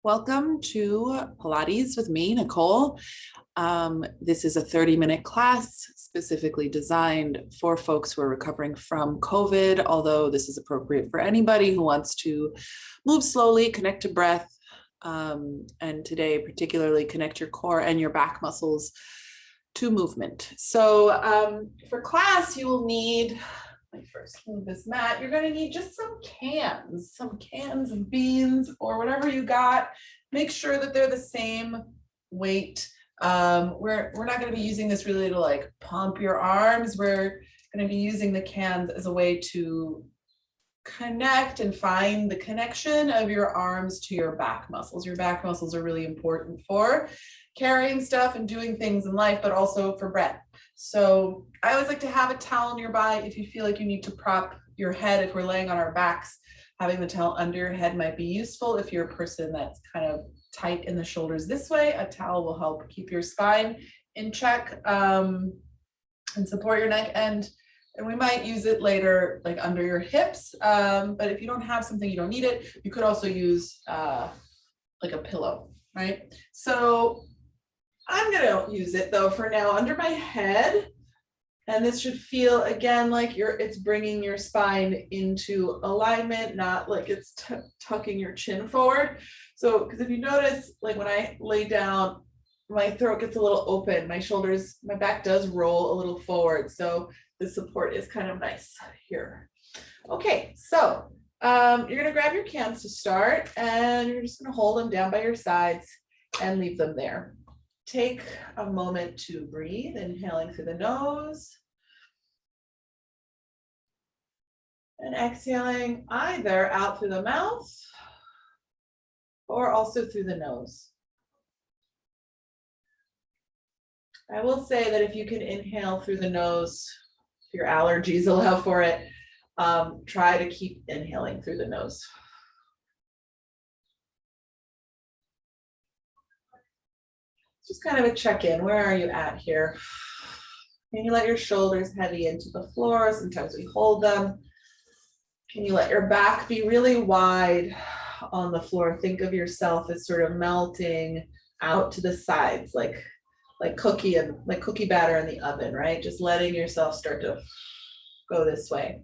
Welcome to Pilates with me, Nicole. This is a 30-minute class specifically designed for folks who are recovering from COVID, although this is appropriate for anybody who wants to move slowly, connect to breath, and today particularly connect your core and your back muscles to movement. So for class, you will need, let me first move this mat. You're going to need just some cans of beans or whatever you got. Make sure that they're the same weight. We're not going to be using this really to like pump your arms. We're going to be using the cans as a way to connect and find the connection of your arms to your back muscles. Your back muscles are really important for carrying stuff and doing things in life, but also for breath. So I always like to have a towel nearby if you feel like you need to prop your head. If we're laying on our backs, having the towel under your head might be useful. If you're a person that's kind of tight in the shoulders this way, a towel will help keep your spine in check and support your neck. And we might use it later, like under your hips. But if you don't have something, you don't need it. You could also use like a pillow, right? So I'm gonna use it though for now under my head. And this should feel again like it's bringing your spine into alignment, not like it's tucking your chin forward. So, because if you notice, like when I lay down, my throat gets a little open, my shoulders, my back does roll a little forward. So the support is kind of nice here. Okay, so you're gonna grab your cans to start and you're just gonna hold them down by your sides and leave them there. Take a moment to breathe, inhaling through the nose and exhaling either out through the mouth or also through the nose. I will say that if you can inhale through the nose, if your allergies allow for it, try to keep inhaling through the nose. Just kind of a check-in. Where are you at here? Can you let your shoulders heavy into the floor? Sometimes we hold them. Can you let your back be really wide on the floor? Think of yourself as sort of melting out to the sides, like cookie batter in the oven, right? Just letting yourself start to go this way.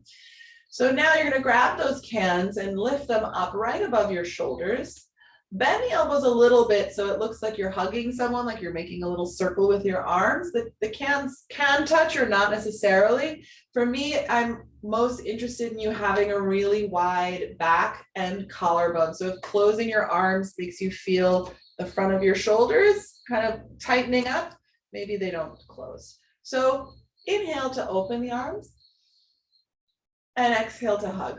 So now you're going to grab those cans and lift them up right above your shoulders. Bend the elbows a little bit so it looks like you're hugging someone, like you're making a little circle with your arms. The cans can touch or not necessarily. For me, I'm most interested in you having a really wide back and collarbone. So if closing your arms makes you feel the front of your shoulders kind of tightening up, maybe they don't close. So inhale to open the arms and exhale to hug.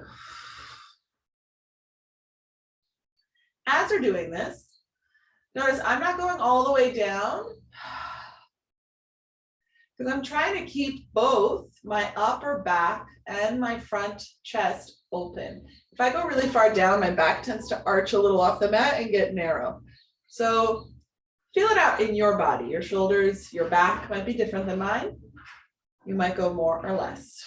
As you're doing this, notice I'm not going all the way down because I'm trying to keep both my upper back and my front chest open. If I go really far down, my back tends to arch a little off the mat and get narrow. So feel it out in your body. Your shoulders, your back might be different than mine. You might go more or less.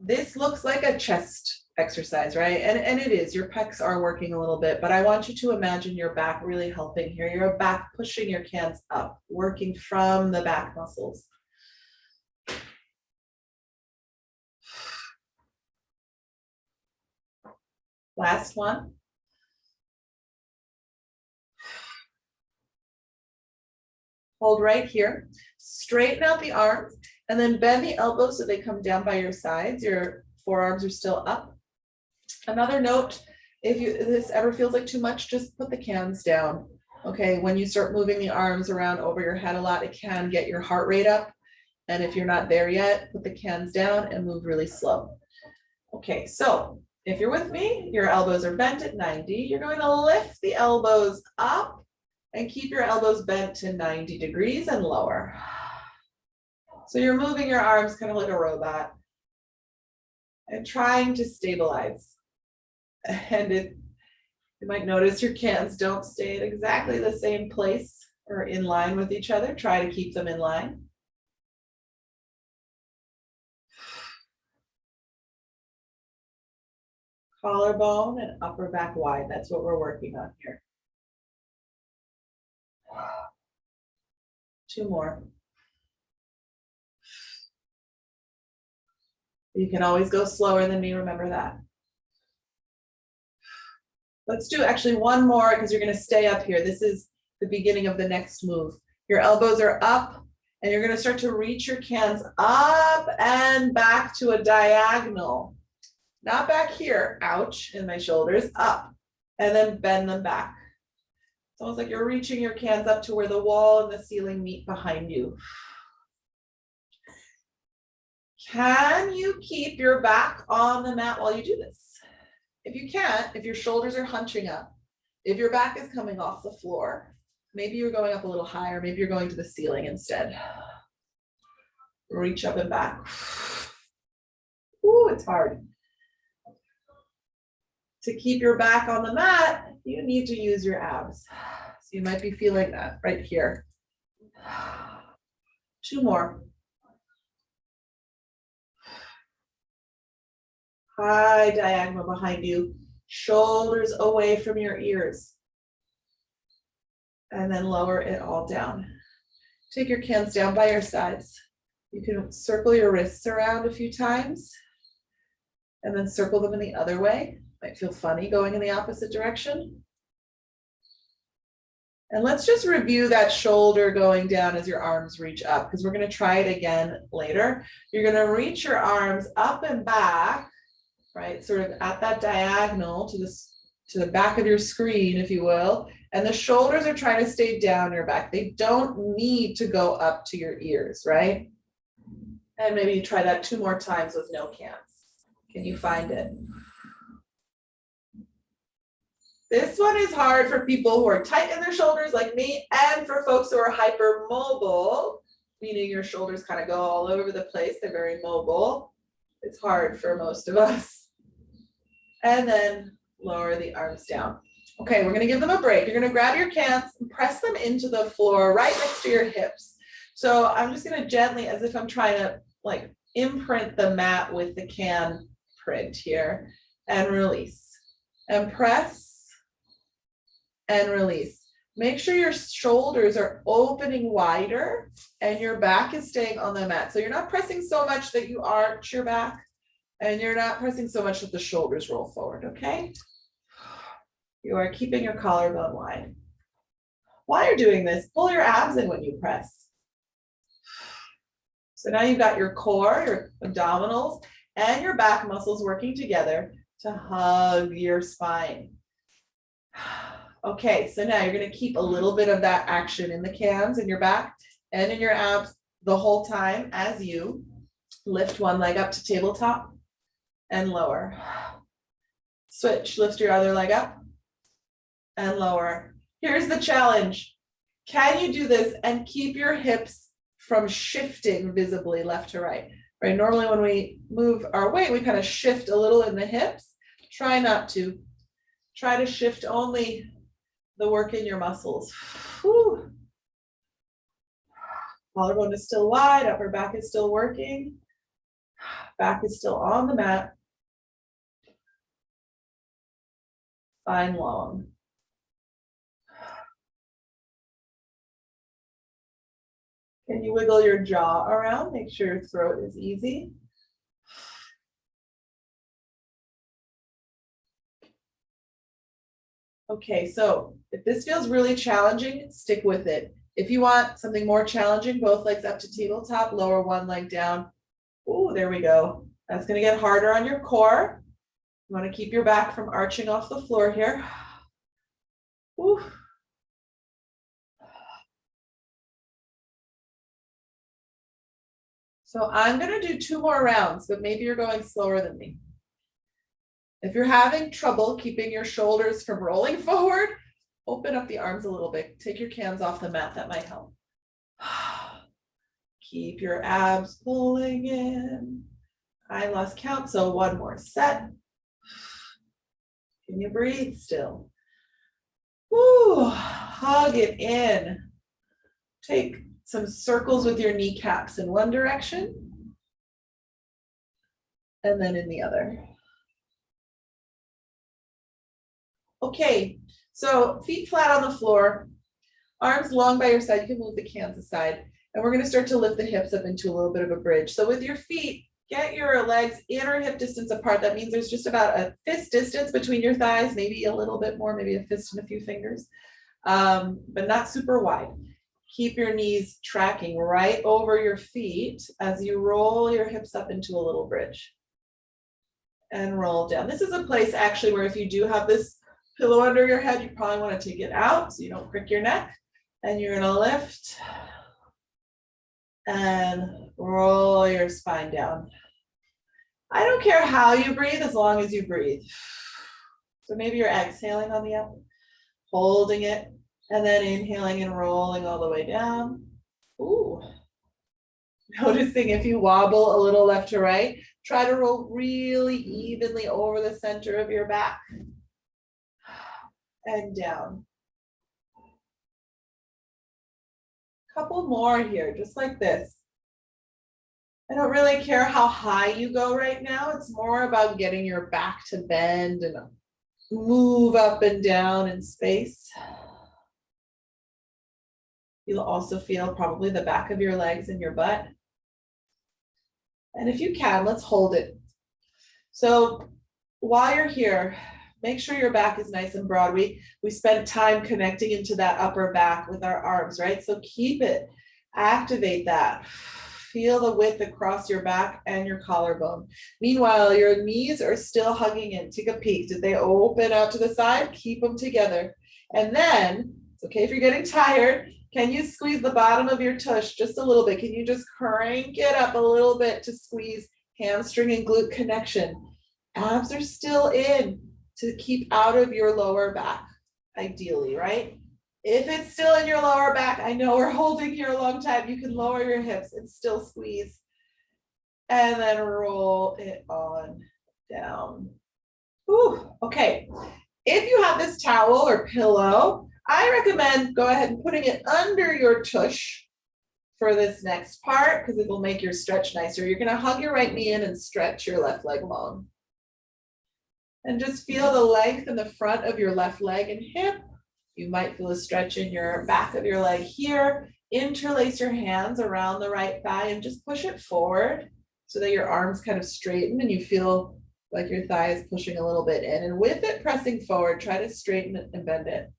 This looks like a chest exercise, right? And it is, your pecs are working a little bit, but I want you to imagine your back really helping here. Your back pushing your cans up, working from the back muscles. Last one. Hold right here, straighten out the arms, and then bend the elbows so they come down by your sides. Your forearms are still up. Another note, if this ever feels like too much, just put the cans down. Okay, when you start moving the arms around over your head a lot, it can get your heart rate up. And if you're not there yet, put the cans down and move really slow. Okay, so if you're with me, your elbows are bent at 90. You're going to lift the elbows up and keep your elbows bent to 90 degrees and lower. So you're moving your arms kind of like a robot and trying to stabilize. And you might notice your cans don't stay at exactly the same place or in line with each other. Try to keep them in line. Collarbone and upper back wide. That's what we're working on here. 2 more. You can always go slower than me, remember that. Let's do actually 1 more because you're going to stay up here. This is the beginning of the next move. Your elbows are up and you're going to start to reach your cans up and back to a diagonal. Not back here, ouch, in my shoulders, up, and then bend them back. It's almost like you're reaching your cans up to where the wall and the ceiling meet behind you. Can you keep your back on the mat while you do this? If you can't, if your shoulders are hunching up, if your back is coming off the floor, maybe you're going up a little higher, maybe you're going to the ceiling instead. Reach up and back. Ooh, it's hard. To keep your back on the mat, you need to use your abs. So you might be feeling that right here. 2 more. High diagonal behind you, shoulders away from your ears. And then lower it all down. Take your cans down by your sides. You can circle your wrists around a few times and then circle them in the other way. Might feel funny going in the opposite direction. And let's just review that shoulder going down as your arms reach up, because we're going to try it again later. You're going to reach your arms up and back, right? Sort of at that diagonal to the back of your screen, if you will. And the shoulders are trying to stay down your back. They don't need to go up to your ears, right? And maybe you try that 2 more times with no cans. Can you find it? This one is hard for people who are tight in their shoulders like me, and for folks who are hypermobile, meaning your shoulders kind of go all over the place. They're very mobile. It's hard for most of us. And then lower the arms down. Okay, we're going to give them a break. You're going to grab your cans and press them into the floor right next to your hips. So I'm just going to gently, as if I'm trying to like imprint the mat with the can print here, and release. And press and release. Make sure your shoulders are opening wider and your back is staying on the mat. So you're not pressing so much that you arch your back, and you're not pressing so much that the shoulders roll forward, okay? You are keeping your collarbone wide. While you're doing this, pull your abs in when you press. So now you've got your core, your abdominals, and your back muscles working together to hug your spine. Okay, so now you're going to keep a little bit of that action in the cans in your back and in your abs the whole time as you lift one leg up to tabletop and lower. Switch, lift your other leg up and lower. Here's the challenge. Can you do this and keep your hips from shifting visibly left to right? Right? Normally when we move our weight, we kind of shift a little in the hips. Try not to. Try to shift only the work in your muscles. Whew. Collarbone is still wide, upper back is still working. Back is still on the mat. Spine long. Can you wiggle your jaw around? Make sure your throat is easy. Okay, so if this feels really challenging, stick with it. If you want something more challenging, both legs up to tabletop, lower one leg down. Ooh, there we go. That's gonna get harder on your core. You wanna keep your back from arching off the floor here. Ooh. So I'm gonna do 2 more rounds, but maybe you're going slower than me. If you're having trouble keeping your shoulders from rolling forward, open up the arms a little bit. Take your cans off the mat, that might help. Keep your abs pulling in. I lost count, so 1 more set. Can you breathe still? Woo, hug it in. Take some circles with your kneecaps in one direction and then in the other. Okay, so feet flat on the floor, arms long by your side. You can move the cans aside. And we're gonna start to lift the hips up into a little bit of a bridge. So with your feet, get your legs in or hip distance apart. That means there's just about a fist distance between your thighs, maybe a little bit more, maybe a fist and a few fingers, but not super wide. Keep your knees tracking right over your feet as you roll your hips up into a little bridge. And roll down. This is a place actually where if you do have this pillow under your head, you probably want to take it out so you don't crick your neck. And you're gonna lift and roll your spine down. I don't care how you breathe as long as you breathe. So maybe you're exhaling on the up, holding it, and then inhaling and rolling all the way down. Ooh. Noticing if you wobble a little left to right, try to roll really evenly over the center of your back and down. Couple more here, just like this. I don't really care how high you go right now. It's more about getting your back to bend and move up and down in space. You'll also feel probably the back of your legs and your butt. And if you can, let's hold it. So while you're here, make sure your back is nice and broad. We spent time connecting into that upper back with our arms, right? So keep it, activate that. Feel the width across your back and your collarbone. Meanwhile, your knees are still hugging in. Take a peek. Did they open out to the side? Keep them together. And then, it's okay if you're getting tired. Can you squeeze the bottom of your tush just a little bit? Can you just crank it up a little bit to squeeze hamstring and glute connection? Abs are still in to keep out of your lower back, ideally, right? If it's still in your lower back, I know we're holding here a long time, you can lower your hips and still squeeze. And then roll it on down. Ooh, okay. If you have this towel or pillow, I recommend go ahead and putting it under your tush for this next part because it will make your stretch nicer. You're gonna hug your right knee in and stretch your left leg long. And just feel the length in the front of your left leg and hip. You might feel a stretch in your back of your leg here. Interlace your hands around the right thigh and just push it forward so that your arms kind of straighten and you feel like your thigh is pushing a little bit in. And with it pressing forward, try to straighten it and bend it.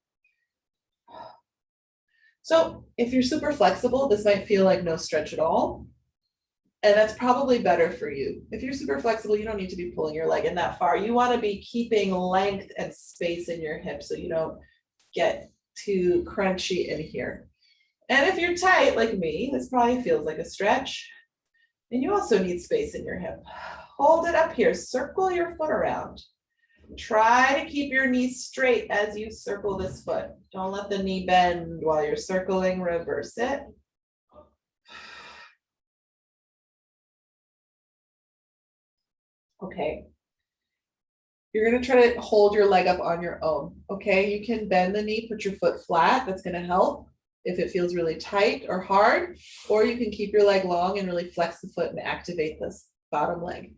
So if you're super flexible, this might feel like no stretch at all. And that's probably better for you. If you're super flexible, you don't need to be pulling your leg in that far. You want to be keeping length and space in your hip so you don't get too crunchy in here. And if you're tight like me, this probably feels like a stretch. And you also need space in your hip. Hold it up here, circle your foot around. Try to keep your knees straight as you circle this foot. Don't let the knee bend while you're circling, reverse it. Okay. You're gonna try to hold your leg up on your own, okay? You can bend the knee, put your foot flat, that's gonna help if it feels really tight or hard, or you can keep your leg long and really flex the foot and activate this bottom leg.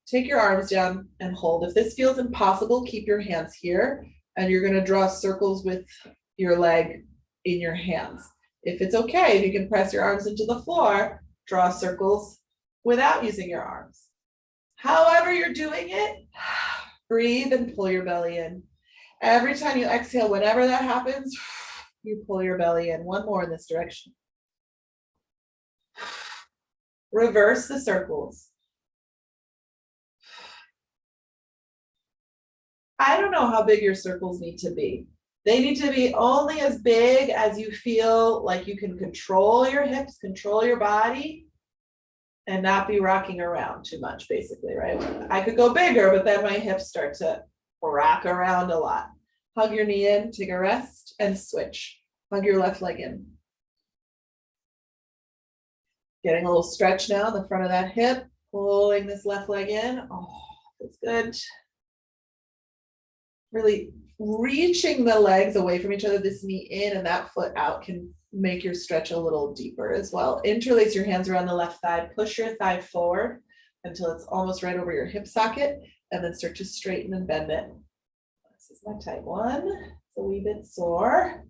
Take your arms down and hold. If this feels impossible, keep your hands here, and you're gonna draw circles with your leg in your hands. If it's okay, if you can press your arms into the floor, draw circles without using your arms. However you're doing it, breathe and pull your belly in. Every time you exhale, whenever that happens, you pull your belly in. One more in this direction. Reverse the circles. I don't know how big your circles need to be. They need to be only as big as you feel like you can control your hips, control your body, and not be rocking around too much, basically, right? I could go bigger, but then my hips start to rock around a lot. Hug your knee in, take a rest, and switch. Hug your left leg in. Getting a little stretch now in the front of that hip, pulling this left leg in. Oh, that's good. Really reaching the legs away from each other, this knee in and that foot out can make your stretch a little deeper as well. Interlace your hands around the left thigh, push your thigh forward until it's almost right over your hip socket, and then start to straighten and bend it. This This is my type 1. It's a wee bit sore.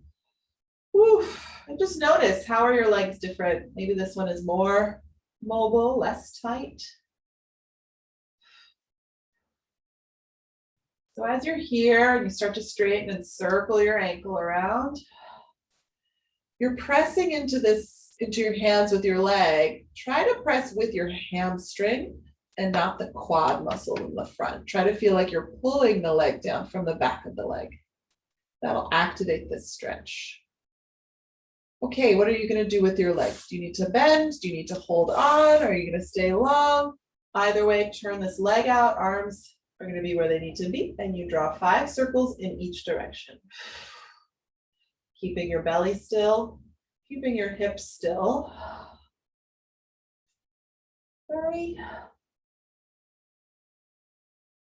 Whew. And just notice, how are your legs different? Maybe this one is more mobile, less tight. So as you're here and you start to straighten and circle your ankle around, you're pressing into your hands with your leg. Try to press with your hamstring and not the quad muscle in the front. Try to feel like you're pulling the leg down from the back of the leg. That'll activate this stretch. Okay, what are you going to do with your legs? Do you need to bend? Do you need to hold on? Are you going to stay long? Either way, turn this leg out. Arms are going to be where they need to be, and you draw 5 circles in each direction. Keeping your belly still, keeping your hips still. 3,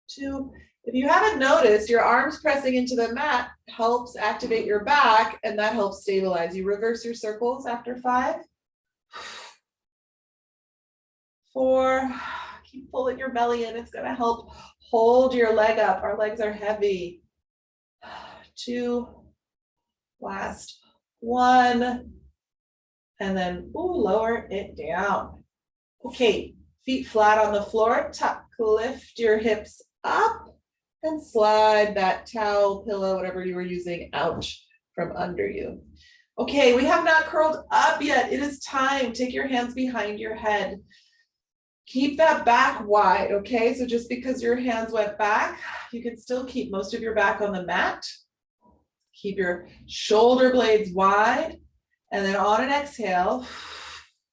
2. If you haven't noticed, your arms pressing into the mat helps activate your back, and that helps stabilize. You reverse your circles after 5. 4. Keep pulling your belly in. It's going to help hold your leg up. Our legs are heavy. 2. Last 1. And then lower it down. Okay, feet flat on the floor. Tuck, lift your hips up and slide that towel, pillow, whatever you were using, out from under you. Okay, we have not curled up yet. It is time. Take your hands behind your head. Keep that back wide, okay? So just because your hands went back, you can still keep most of your back on the mat. Keep your shoulder blades wide. And then on an exhale,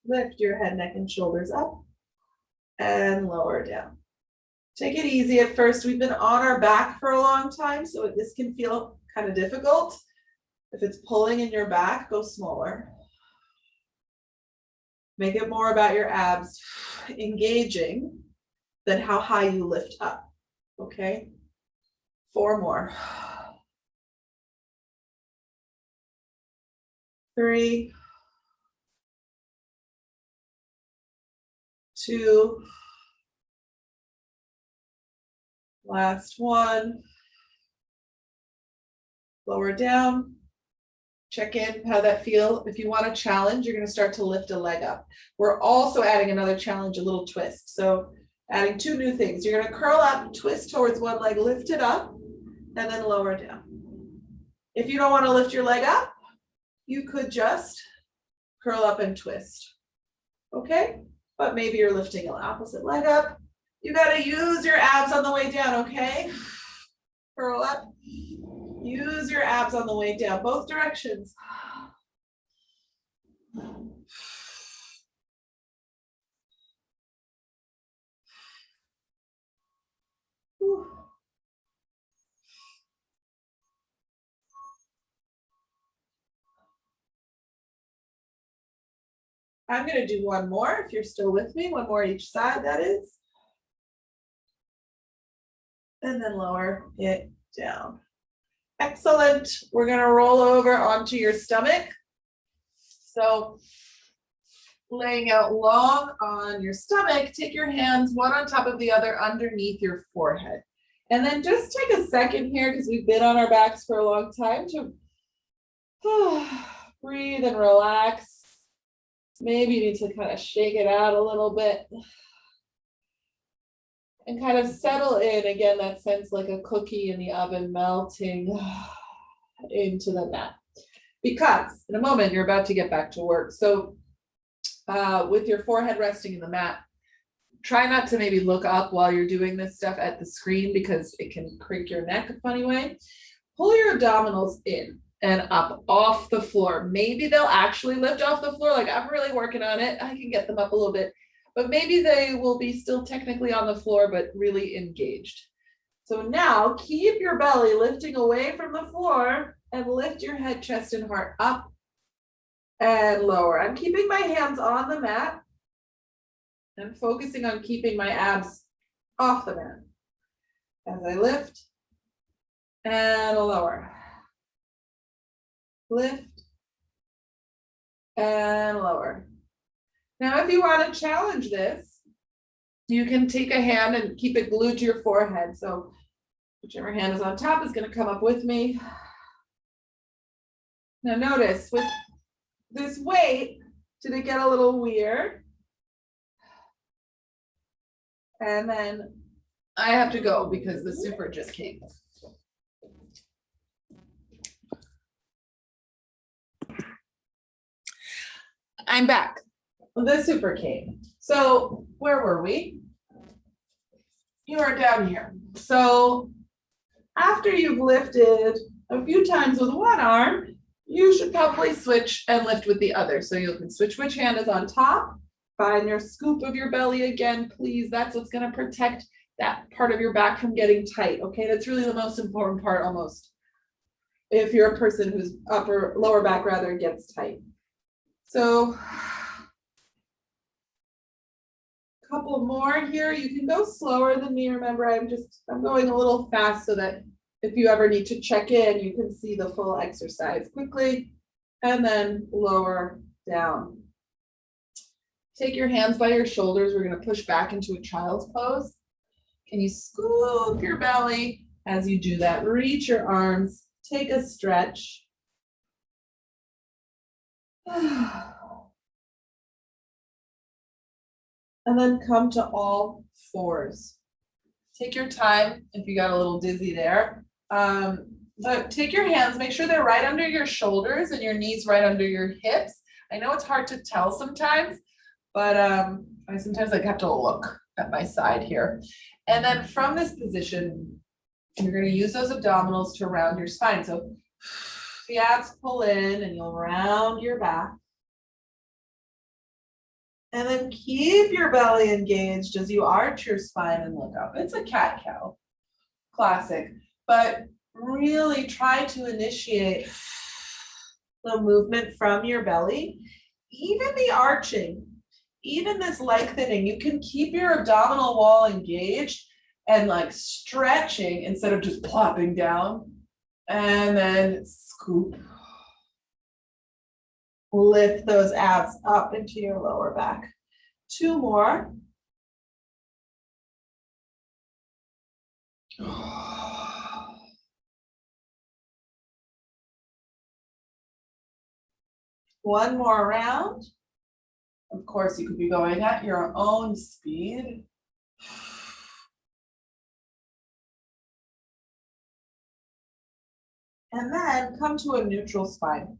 lift your head, neck, and shoulders up and lower down. Take it easy at first. We've been on our back for a long time, so this can feel kind of difficult. If it's pulling in your back, go smaller. Make it more about your abs engaging than how high you lift up, okay? 4 more. 3, 2, last 1. Lower down. Check in how that feels. If you want a challenge, you're going to start to lift a leg up. We're also adding another challenge, a little twist. So adding 2 new things. You're going to curl up, twist towards one leg, lift it up, and then lower down. If you don't want to lift your leg up, you could just curl up and twist. Okay? But maybe you're lifting an opposite leg up. You got to use your abs on the way down, okay? Curl up. Use your abs on the way down, both directions. Whew. I'm going to do one more if you're still with me, one more each side, that is. And then lower it down. Excellent. We're going to roll over onto your stomach. So laying out long on your stomach, take your hands one on top of the other underneath your forehead. And then just take a second here, because we've been on our backs for a long time, to breathe and relax. Maybe you need to kind of shake it out a little bit. And kind of settle in, again, that sense like a cookie in the oven melting into the mat. Because in a moment, you're about to get back to work. So with your forehead resting in the mat, try not to maybe look up while you're doing this stuff at the screen, because it can creak your neck a funny way. Pull your abdominals in and up off the floor. Maybe they'll actually lift off the floor. Like, I'm really working on it. I can get them up a little bit. But maybe they will be still technically on the floor, but really engaged. So now keep your belly lifting away from the floor and lift your head, chest, and heart up and lower. I'm keeping my hands on the mat and focusing on keeping my abs off the mat as I lift and lower. Lift and lower. Now, if you want to challenge this, you can take a hand and keep it glued to your forehead. So Whichever hand is on top is going to come up with me. Now notice with this weight, did it get a little weird? And then I have to go because the super just came. I'm back. The super came. So where were we? You are down here. So after you've lifted a few times with one arm, you should probably switch and lift with the other. So you can switch which hand is on top. Find your scoop of your belly again, please. That's what's going to protect that part of your back from getting tight. Okay, that's really the most important part almost. If you're a person whose lower back rather gets tight. So a couple more here. You can go slower than me. Remember, I'm going a little fast so that if you ever need to check in, you can see the full exercise quickly, and then lower down. Take your hands by your shoulders. We're going to push back into a child's pose. Can you scoop your belly as you do that? Reach your arms, take a stretch. And then come to all fours. Take your time if you got a little dizzy there. But take your hands, make sure they're right under your shoulders and your knees right under your hips. I know it's hard to tell sometimes, but I sometimes have to look at my side here. And then from this position, you're going to use those abdominals to round your spine. So the abs pull in and you'll round your back. And then keep your belly engaged as you arch your spine and look up. It's a cat-cow, classic. But really try to initiate the movement from your belly. Even the arching, even this lengthening, you can keep your abdominal wall engaged and like stretching instead of just plopping down. And then scoop. Lift those abs up into your lower back. 2 more. One more round. Of course, you could be going at your own speed. And then come to a neutral spine.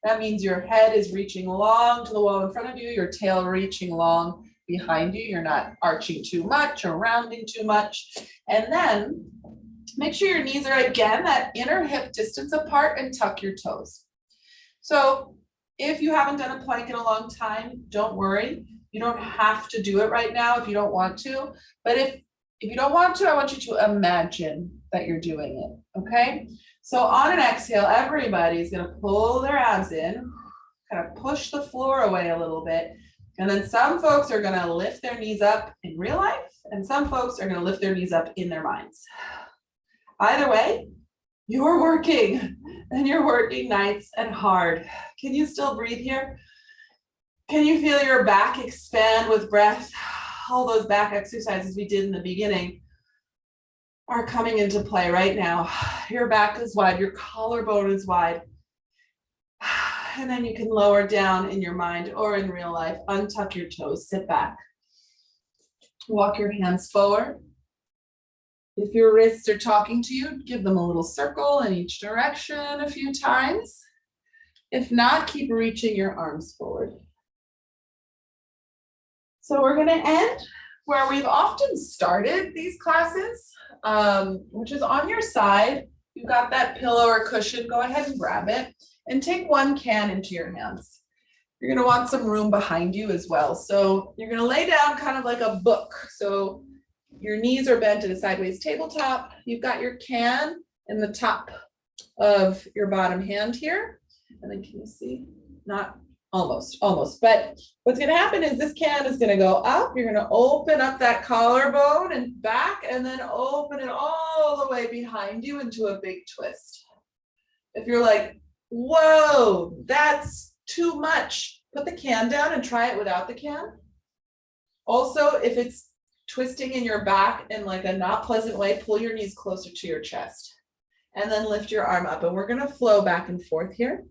That means your head is reaching long to the wall in front of you, your tail reaching long behind you. You're not arching too much or rounding too much. And then make sure your knees are again that inner hip distance apart and tuck your toes. So if you haven't done a plank in a long time, don't worry. You don't have to do it right now if you don't want to. But if you don't want to, I want you to imagine that you're doing it, okay? So on an exhale, everybody's going to pull their abs in, kind of push the floor away a little bit. And then some folks are going to lift their knees up in real life, and some folks are going to lift their knees up in their minds. Either way, you're working, and you're working nice and hard. Can you still breathe here? Can you feel your back expand with breath? All those back exercises we did in the beginning are coming into play right now. Your back is wide, your collarbone is wide. And then you can lower down in your mind or in real life, untuck your toes, sit back. Walk your hands forward. If your wrists are talking to you, give them a little circle in each direction a few times. If not, keep reaching your arms forward. So we're going to end where we've often started these classes, which is on your side. You've got that pillow or cushion, go ahead and grab it and take one can into your hands. You're going to want some room behind you as well. So you're going to lay down kind of like a book. So your knees are bent at a sideways tabletop. You've got your can in the top of your bottom hand here. And then can you see? Not almost. But what's going to happen is this can is going to go up. You're going to open up that collarbone and back, and then open it all the way behind you into a big twist. If you're like, whoa, that's too much, put the can down and try it without the can. Also, if it's twisting in your back in like a not pleasant way, pull your knees closer to your chest. And then lift your arm up. And we're going to flow back and forth here.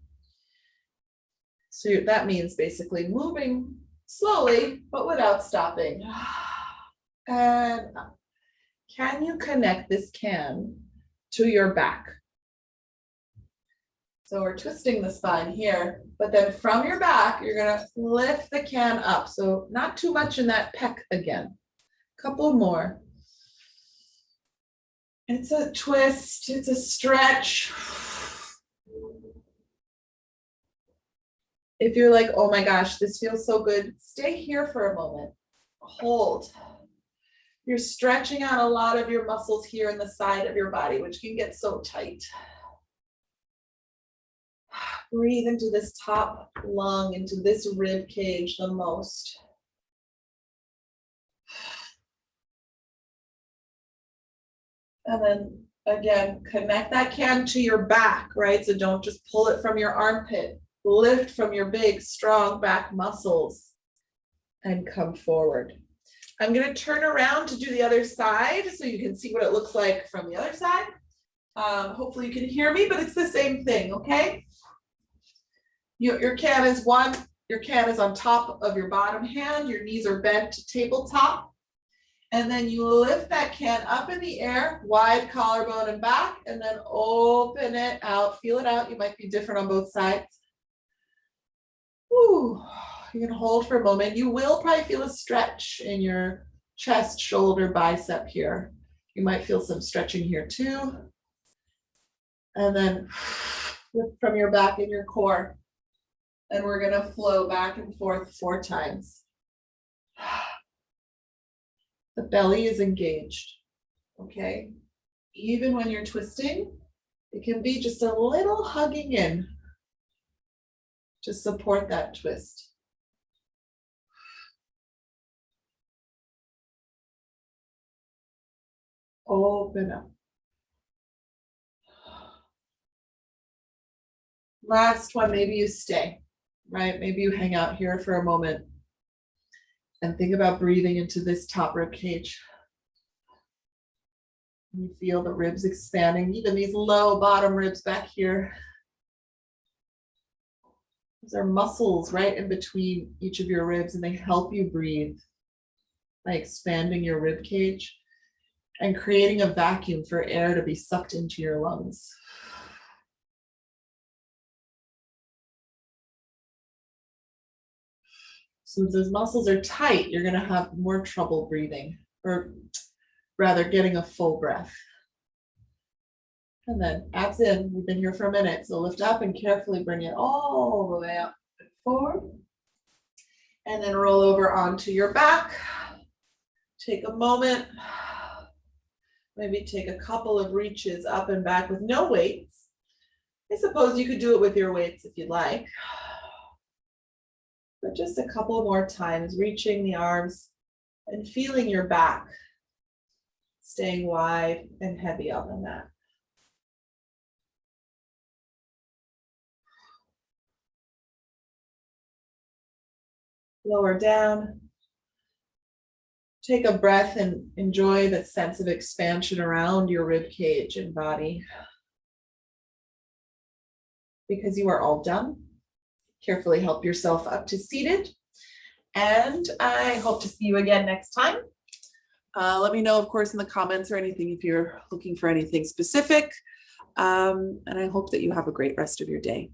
So that means basically moving slowly, but without stopping. And can you connect this can to your back? So we're twisting the spine here, but then from your back, you're going to lift the can up. So not too much in that pec again. Couple more. It's a twist, it's a stretch. If you're like, oh my gosh, this feels so good, stay here for a moment. Hold. You're stretching out a lot of your muscles here in the side of your body, which can get so tight. Breathe into this top lung, into this rib cage the most. And then again, connect that can to your back, right? So don't just pull it from your armpit. Lift from your big, strong back muscles and come forward. I'm going to turn around to do the other side so you can see what it looks like from the other side. Hopefully you can hear me, but it's the same thing, okay? Your can is on top of your bottom hand. Your knees are bent to tabletop. And then you lift that can up in the air, wide collarbone and back, and then open it out. Feel it out. You might be different on both sides. Woo. You can hold for a moment. You will probably feel a stretch in your chest, shoulder, bicep here. You might feel some stretching here too. And then lift from your back and your core. And we're going to flow back and forth 4 times. The belly is engaged, okay? Even when you're twisting, it can be just a little hugging in to support that twist. Open up. Last one, maybe you stay, right? Maybe you hang out here for a moment. And think about breathing into this top rib cage. You feel the ribs expanding, even these low bottom ribs back here. These are muscles right in between each of your ribs, and they help you breathe by expanding your rib cage and creating a vacuum for air to be sucked into your lungs. So if those muscles are tight, you're going to have more trouble breathing, or rather getting a full breath. And then abs in. We've been here for a minute. So lift up and carefully bring it all the way up and forward. And then roll over onto your back. Take a moment. Maybe take a couple of reaches up and back with no weights. I suppose you could do it with your weights if you'd like. But just a couple more times, reaching the arms and feeling your back staying wide and heavy on the mat. Lower down. Take a breath and enjoy the sense of expansion around your rib cage and body. Because you are all done, carefully help yourself up to seated. And I hope to see you again next time. Let me know, of course, in the comments or anything if you're looking for anything specific. And I hope that you have a great rest of your day.